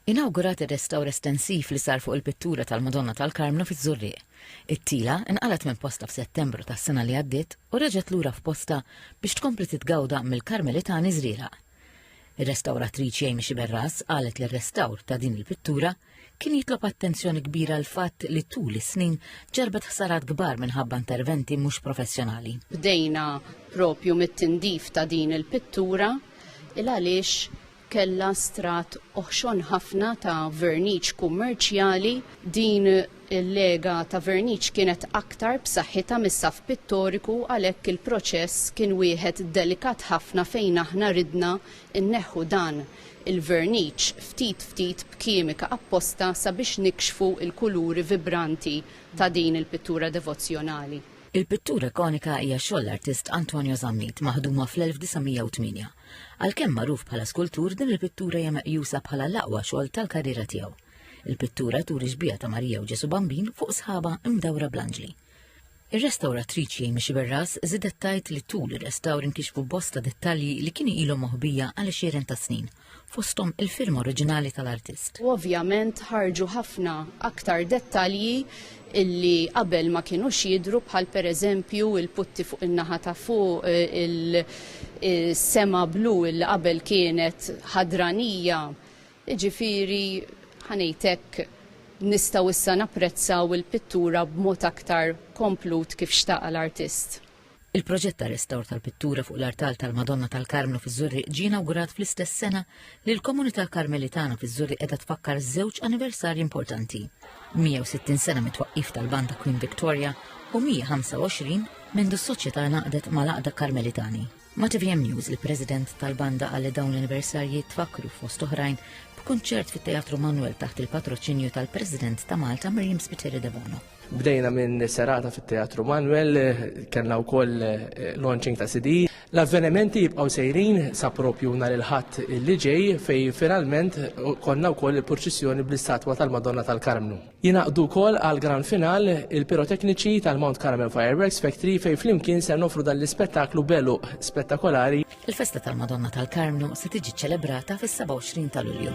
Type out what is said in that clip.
Inawgurat ir-restawr estensiv li sar fuq il-pittura tal-Madonna tal-Karmnu fiż-Żurrieq. It-tila inqalet minn posta f'Settembru tas-sena li għaddiet u reġgħet lura f'posta biex tkompli titgawda mill-Karmelitani żriera. Ir-restawratriċi Amy Xiberras qalet li r-restawr ta' din il-pittura kien jitlob attenzjoni kbira l fatt li tul is-snin ġarbet ħsarat kbar minħabba interventi mhux professjonali. Bdejna propju mit-tindif ta' din il-pittura għaliex kella strat oħxon ħafna ta' verniċ kummerċjali. Din il-lega ta' verniċ kienet aktar b'saħħitha mis-saf pittoriku għalhekk il-proċess kien wieħed delikat ħafna fejn aħna ridna inneħħu dan il-verniċ ftit b'kimika apposta sabiex nikxfu il-kuluri vibranti ta' din il-pittura devozzjonali. Il-pittura ikonika hija xogħol l-artist Antonio Zammit maħduma fl-1908. Għalkemm magħruf bħala skultur, din il-pittura hija meqjusa bħala l-aqwa xogħol tal-karriera tiegħu. Il-pittura turi xbija ta' Marija u Ġesu Bambin fuq sħaba imdawra bl-anġli. Ir-restawratriċi Amy Xiberras żidet tgħid li tul ir-restawr inkixfu bosta dettalji li kienu ilhom moħbija għal 20 ta' snin, fosthom il-firma oriġinali tal-artist. Ovvjament ħarġu ħafna aktar dettalji illi qabel ma kienux jidhru bħal pereżempju il-putti fuq in-naħa ta' fuq, il-sema blu illi qabel kienet ħadranija. Ġifieri ħanejtek nistgħu issa napprezzaw il-pittura b'mod aktar komplut kif xtaqa l-artist. Il-proġett ta' restawr tal-pittura fuq l-artal tal-Madonna tal-Karmnu fiż-Żurrieq ġie inawgurat fl-istess sena li l-komunità Karmelitana fiż-Żurrieq qiegħda tfakkar żewġ anniversarji importanti. 160 sena mit-twaqqif tal-banda Queen Victoria u 125 mindu s-soċjetà naqdet mal-Għaqda Karmelitani. Ma' TVM News, il-President tal-banda qal li dawn l-anniversarji tfakru fost oħrajn b'kunċert fit-Teatru Manuel taħt il-patroċinju tal-President ta' Malta Miriam Spiteri De Bono. Bdejna minn serata fit-Teatru Manuel, kellna wkoll launching ta' CD. L-avvenimenti jibqgħu sejrin sa propju nhar il-ħadd li ġej fejn finalment konna wkoll il-proċessjoni bl-istatwa tal-Madonna tal-Karmnu. Jinaqdu wkoll għal gran final il-pirotekniċi tal-Mount Carmel Fireworks Factory fejn flimkien se nofru dan l-ispettaklu bellu spettakolari. Il-festa tal-Madonna tal-Karmnu se tiġi ċelebrata fis-27 ta' Lulju.